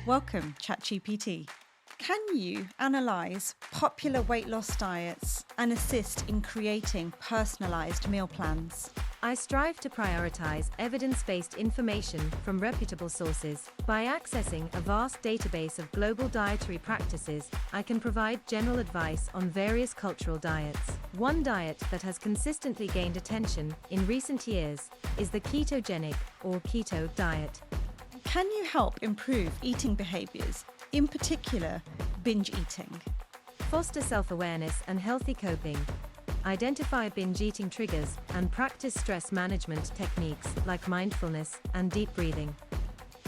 Welcome, ChatGPT. Can you analyse popular weight loss diets and assist in creating personalised meal plans? I strive to prioritize evidence-based information from reputable sources. By accessing a vast database of global dietary practices, I can provide general advice on various cultural diets. One diet that has consistently gained attention in recent years is the ketogenic or keto diet. Can you help improve eating behaviours, in particular binge eating? Foster self-awareness and healthy coping. Identify binge eating triggers and practice stress management techniques like mindfulness and deep breathing.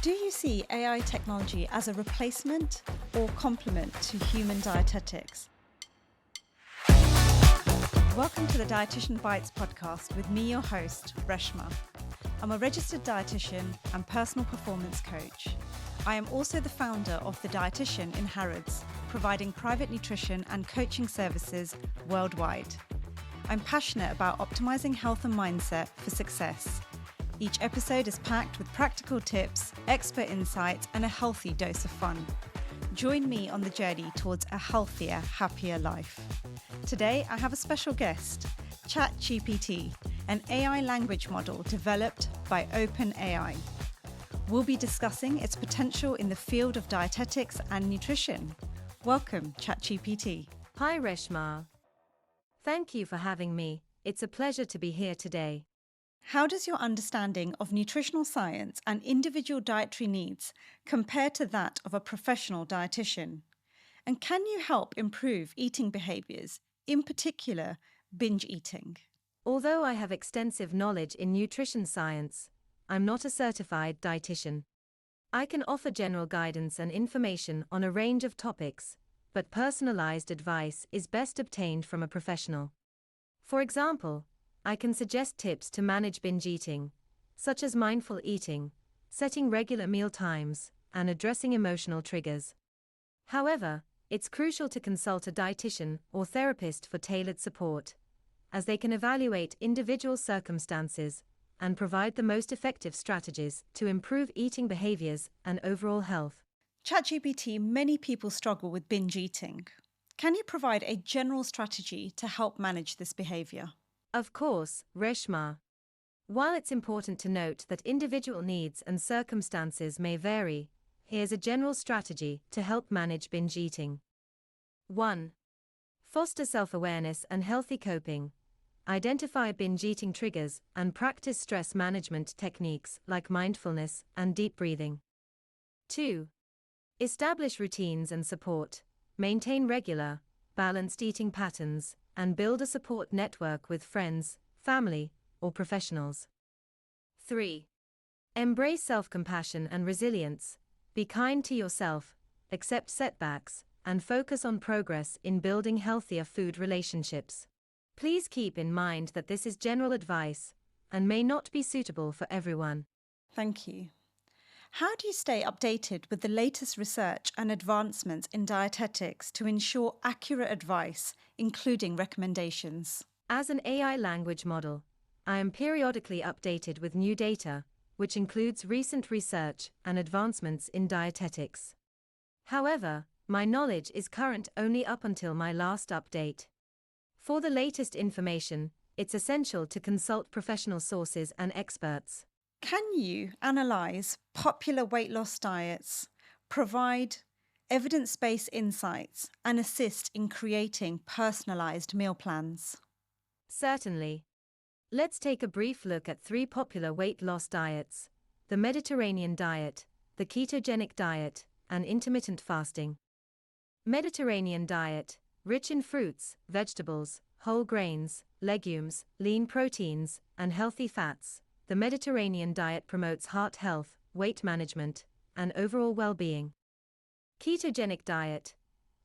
Do you see AI technology as a replacement or complement to human dietetics? Welcome to the Dietitian Bites podcast with me, your host, Reshma. I'm a registered dietitian and personal performance coach. I am also the founder of The Dietitian in Harrods, providing private nutrition and coaching services worldwide. I'm passionate about optimizing health and mindset for success. Each episode is packed with practical tips, expert insights, and a healthy dose of fun. Join me on the journey towards a healthier, happier life. Today, I have a special guest, ChatGPT, an AI language model developed by OpenAI. We'll be discussing its potential in the field of dietetics and nutrition. Welcome, ChatGPT. Hi Reshma. Thank you for having me. It's a pleasure to be here today. How does your understanding of nutritional science and individual dietary needs compare to that of a professional dietitian? And can you help improve eating behaviours, in particular binge eating? Although I have extensive knowledge in nutrition science, I'm not a certified dietitian. I can offer general guidance and information on a range of topics, but personalized advice is best obtained from a professional. For example, I can suggest tips to manage binge eating, such as mindful eating, setting regular meal times, and addressing emotional triggers. However, it's crucial to consult a dietitian or therapist for tailored support, as they can evaluate individual circumstances and provide the most effective strategies to improve eating behaviors and overall health. ChatGPT, many people struggle with binge eating. Can you provide a general strategy to help manage this behavior? Of course, Reshma. While it's important to note that individual needs and circumstances may vary, here's a general strategy to help manage binge eating. 1. Foster self-awareness and healthy coping. Identify binge eating triggers and practice stress management techniques like mindfulness and deep breathing. 2. Establish routines and support. Maintain regular, balanced eating patterns and build a support network with friends, family, or professionals. 3. Embrace self-compassion and resilience. Be kind to yourself, accept setbacks, and focus on progress in building healthier food relationships. Please keep in mind that this is general advice and may not be suitable for everyone. Thank you. How do you stay updated with the latest research and advancements in dietetics to ensure accurate advice, including recommendations? As an AI language model, I am periodically updated with new data, which includes recent research and advancements in dietetics. However, my knowledge is current only up until my last update. For the latest information, it's essential to consult professional sources and experts. Can you analyse popular weight loss diets, provide evidence-based insights, and assist in creating personalised meal plans? Certainly. Let's take a brief look at 3 popular weight loss diets: the Mediterranean diet, the ketogenic diet, and intermittent fasting. Mediterranean diet, rich in fruits, vegetables, whole grains, legumes, lean proteins, and healthy fats. The Mediterranean diet promotes heart health, weight management, and overall well-being. Ketogenic diet,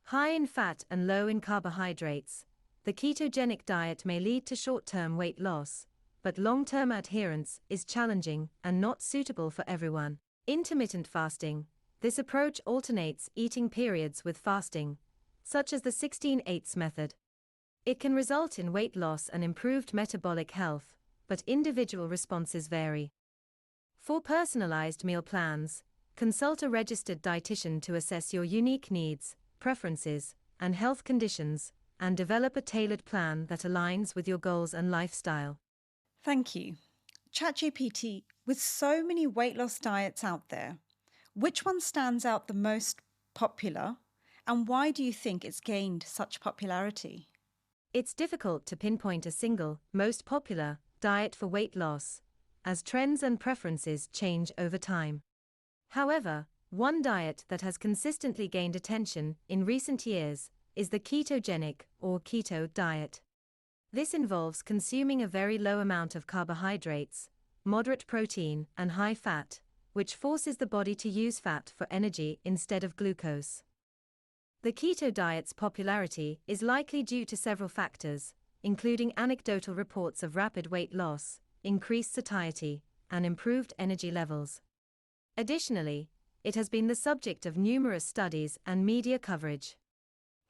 high in fat and low in carbohydrates. The ketogenic diet may lead to short-term weight loss, but long-term adherence is challenging and not suitable for everyone. Intermittent fasting, this approach alternates eating periods with fasting, such as the 16/8 method. It can result in weight loss and improved metabolic health, but individual responses vary. For personalized meal plans, Consult a registered dietitian to assess your unique needs, preferences, and health conditions, and develop a tailored plan that aligns with your goals and lifestyle. Thank you. ChatGPT, with so many weight loss diets out there, which one stands out the most popular, and why do you think it's gained such popularity? It's difficult to pinpoint a single, most popular, diet for weight loss, as trends and preferences change over time. However, one diet that has consistently gained attention in recent years is the ketogenic or keto diet. This involves consuming a very low amount of carbohydrates, moderate protein, and high fat, which forces the body to use fat for energy instead of glucose. The keto diet's popularity is likely due to several factors, including anecdotal reports of rapid weight loss, increased satiety, and improved energy levels. Additionally, it has been the subject of numerous studies and media coverage.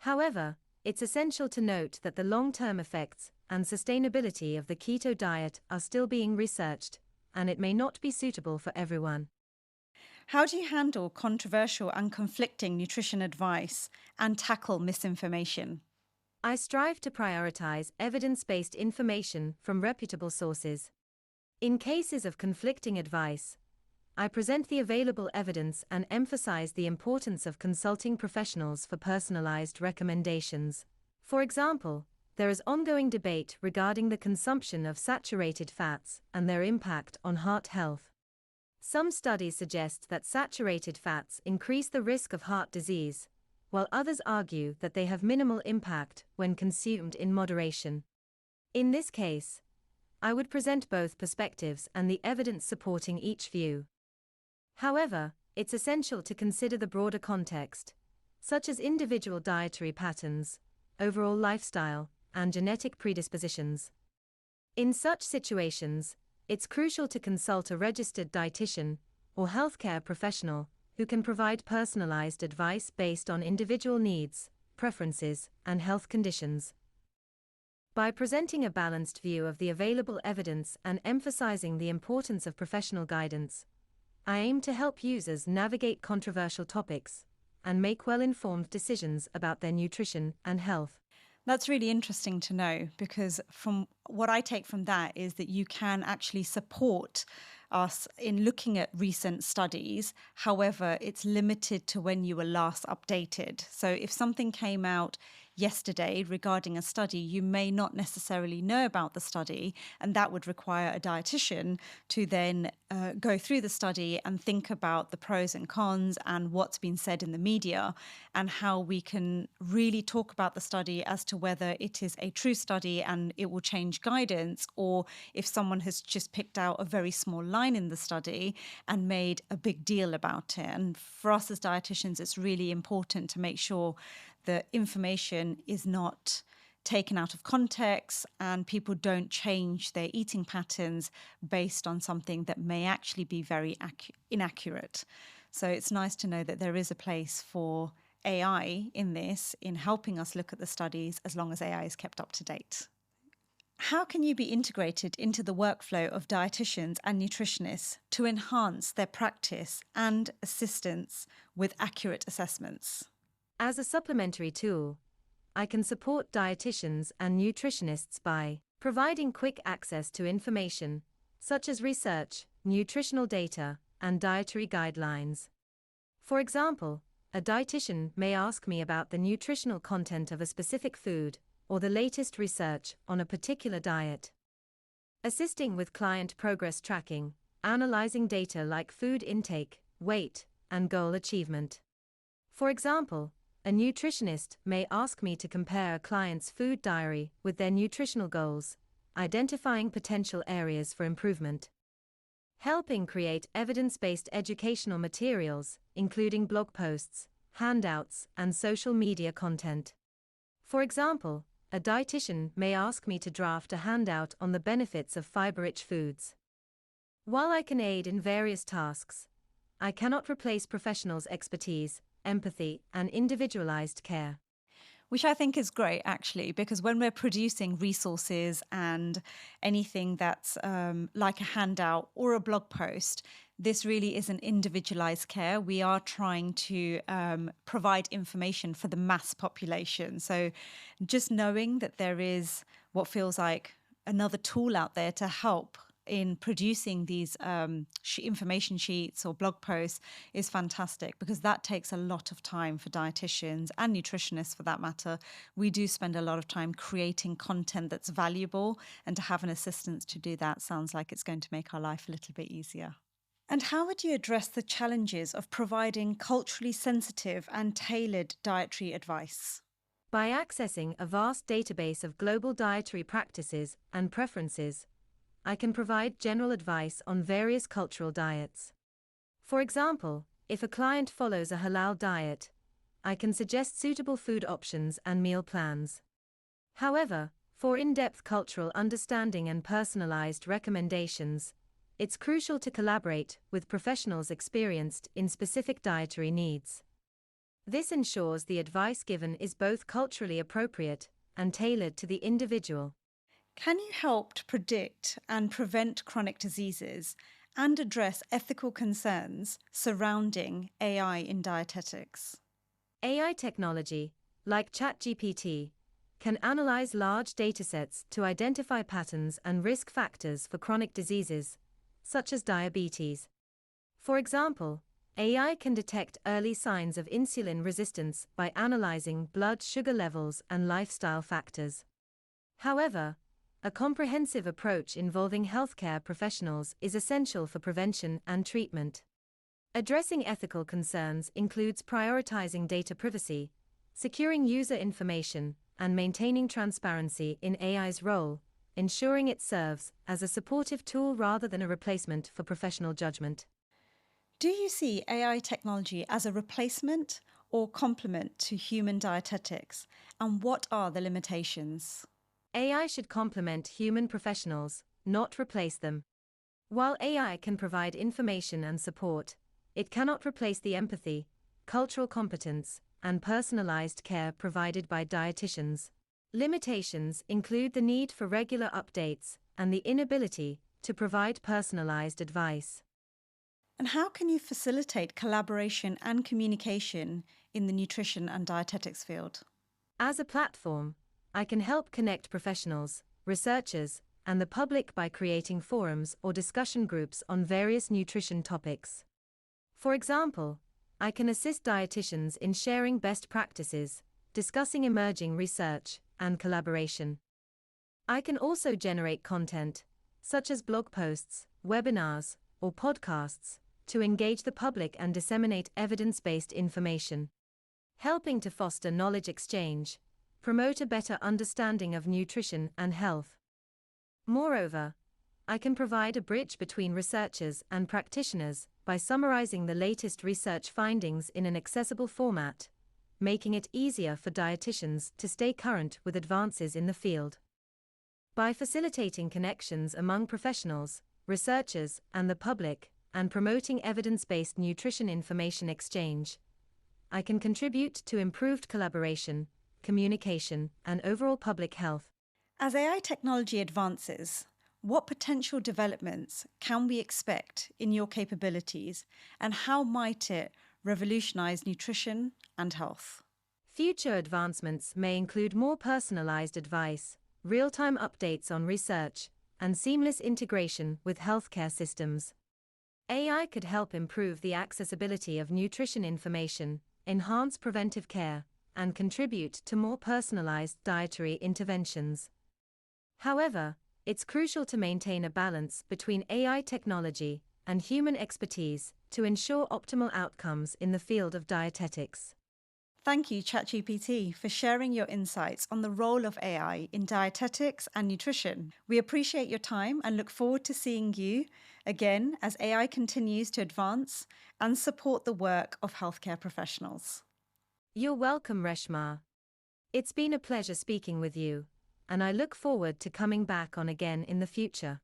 However, it's essential to note that the long-term effects and sustainability of the keto diet are still being researched, and it may not be suitable for everyone. How do you handle controversial and conflicting nutrition advice and tackle misinformation? I strive to prioritize evidence-based information from reputable sources. In cases of conflicting advice, I present the available evidence and emphasize the importance of consulting professionals for personalized recommendations. For example, there is ongoing debate regarding the consumption of saturated fats and their impact on heart health. Some studies suggest that saturated fats increase the risk of heart disease, while others argue that they have minimal impact when consumed in moderation. In this case, I would present both perspectives and the evidence supporting each view. However, it's essential to consider the broader context, such as individual dietary patterns, overall lifestyle, and genetic predispositions. In such situations, it's crucial to consult a registered dietitian or healthcare professional who can provide personalized advice based on individual needs, preferences, and health conditions. By presenting a balanced view of the available evidence and emphasizing the importance of professional guidance, I aim to help users navigate controversial topics and make well-informed decisions about their nutrition and health. That's really interesting to know, because from what I take from that is that you can actually support us in looking at recent studies. However, it's limited to when you were last updated. So if something came out yesterday regarding a study, you may not necessarily know about the study, and that would require a dietitian to then go through the study and think about the pros and cons and what's been said in the media, and how we can really talk about the study as to whether it is a true study and it will change guidance, or if someone has just picked out a very small line in the study and made a big deal about it. And for us as dietitians, it's really important to make sure the information is not taken out of context and people don't change their eating patterns based on something that may actually be very inaccurate. So it's nice to know that there is a place for AI in this, in helping us look at the studies, as long as AI is kept up to date. How can you be integrated into the workflow of dietitians and nutritionists to enhance their practice and assistance with accurate assessments? As a supplementary tool, I can support dietitians and nutritionists by providing quick access to information, such as research, nutritional data, and dietary guidelines. For example, a dietitian may ask me about the nutritional content of a specific food or the latest research on a particular diet. Assisting with client progress tracking, analyzing data like food intake, weight, and goal achievement. For example, a nutritionist may ask me to compare a client's food diary with their nutritional goals, identifying potential areas for improvement. Helping create evidence-based educational materials, including blog posts, handouts, and social media content. For example, a dietitian may ask me to draft a handout on the benefits of fiber-rich foods. While I can aid in various tasks, I cannot replace professionals' expertise, empathy, and individualized care. Which I think is great, actually, because when we're producing resources and anything that's like a handout or a blog post, this really isn't individualized care. We are trying to provide information for the mass population. So just knowing that there is what feels like another tool out there to help in producing these information sheets or blog posts is fantastic, because that takes a lot of time for dietitians and nutritionists for that matter. We do spend a lot of time creating content that's valuable, and to have an assistant to do that sounds like it's going to make our life a little bit easier. And how would you address the challenges of providing culturally sensitive and tailored dietary advice? By accessing a vast database of global dietary practices and preferences, I can provide general advice on various cultural diets. For example, if a client follows a halal diet, I can suggest suitable food options and meal plans. However, for in-depth cultural understanding and personalized recommendations, it's crucial to collaborate with professionals experienced in specific dietary needs. This ensures the advice given is both culturally appropriate and tailored to the individual. Can you help to predict and prevent chronic diseases and address ethical concerns surrounding AI in dietetics? AI technology, like ChatGPT, can analyze large datasets to identify patterns and risk factors for chronic diseases, such as diabetes. For example, AI can detect early signs of insulin resistance by analyzing blood sugar levels and lifestyle factors. However, a comprehensive approach involving healthcare professionals is essential for prevention and treatment. Addressing ethical concerns includes prioritizing data privacy, securing user information, and maintaining transparency in AI's role, ensuring it serves as a supportive tool rather than a replacement for professional judgment. Do you see AI technology as a replacement or complement to human dietetics, and what are the limitations? AI should complement human professionals, not replace them. While AI can provide information and support, it cannot replace the empathy, cultural competence, and personalized care provided by dietitians. Limitations include the need for regular updates and the inability to provide personalized advice. And how can you facilitate collaboration and communication in the nutrition and dietetics field? As a platform, I can help connect professionals, researchers, and the public by creating forums or discussion groups on various nutrition topics. For example, I can assist dietitians in sharing best practices, discussing emerging research, and collaboration. I can also generate content, such as blog posts, webinars, or podcasts, to engage the public and disseminate evidence-based information, helping to foster knowledge exchange, promote a better understanding of nutrition and health. Moreover, I can provide a bridge between researchers and practitioners by summarizing the latest research findings in an accessible format, making it easier for dietitians to stay current with advances in the field. By facilitating connections among professionals, researchers, and the public, and promoting evidence-based nutrition information exchange, I can contribute to improved collaboration, communication, and overall public health. As AI technology advances, what potential developments can we expect in your capabilities, and how might it revolutionize nutrition and health? Future advancements may include more personalized advice, real-time updates on research, and seamless integration with healthcare systems. AI could help improve the accessibility of nutrition information, enhance preventive care, and contribute to more personalized dietary interventions. However, it's crucial to maintain a balance between AI technology and human expertise to ensure optimal outcomes in the field of dietetics. Thank you, ChatGPT, for sharing your insights on the role of AI in dietetics and nutrition. We appreciate your time and look forward to seeing you again as AI continues to advance and support the work of healthcare professionals. You're welcome, Reshma. It's been a pleasure speaking with you, and I look forward to coming back on again in the future.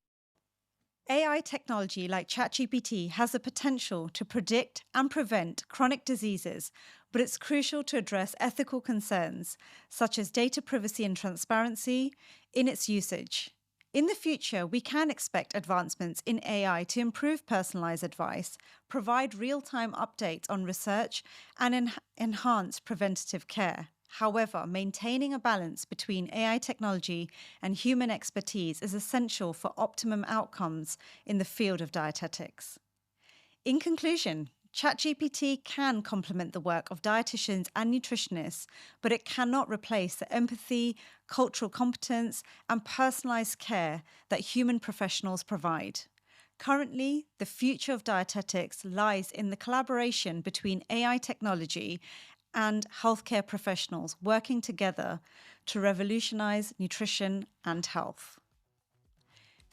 AI technology like ChatGPT has the potential to predict and prevent chronic diseases, but it's crucial to address ethical concerns such as data privacy and transparency in its usage. In the future, we can expect advancements in AI to improve personalised advice, provide real-time updates on research, and enhance preventative care. However, maintaining a balance between AI technology and human expertise is essential for optimum outcomes in the field of dietetics. In conclusion, ChatGPT can complement the work of dietitians and nutritionists, but it cannot replace the empathy, cultural competence, and personalised care that human professionals provide. Currently, the future of dietetics lies in the collaboration between AI technology and healthcare professionals working together to revolutionise nutrition and health.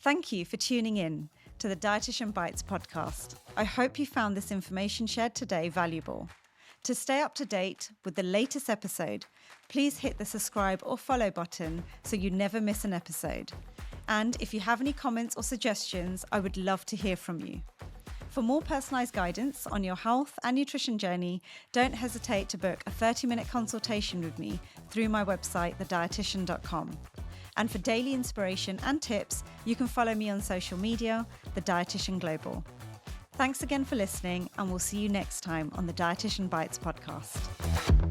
Thank you for tuning in to the Dietitian Bites podcast. I hope you found this information shared today valuable. To stay up to date with the latest episode, please hit the subscribe or follow button so you never miss an episode. And if you have any comments or suggestions, I would love to hear from you. For more personalised guidance on your health and nutrition journey, don't hesitate to book a 30-minute consultation with me through my website, thedietitian.com. And for daily inspiration and tips, you can follow me on social media, The Dietitian Global. Thanks again for listening, and we'll see you next time on the Dietitian Bites podcast.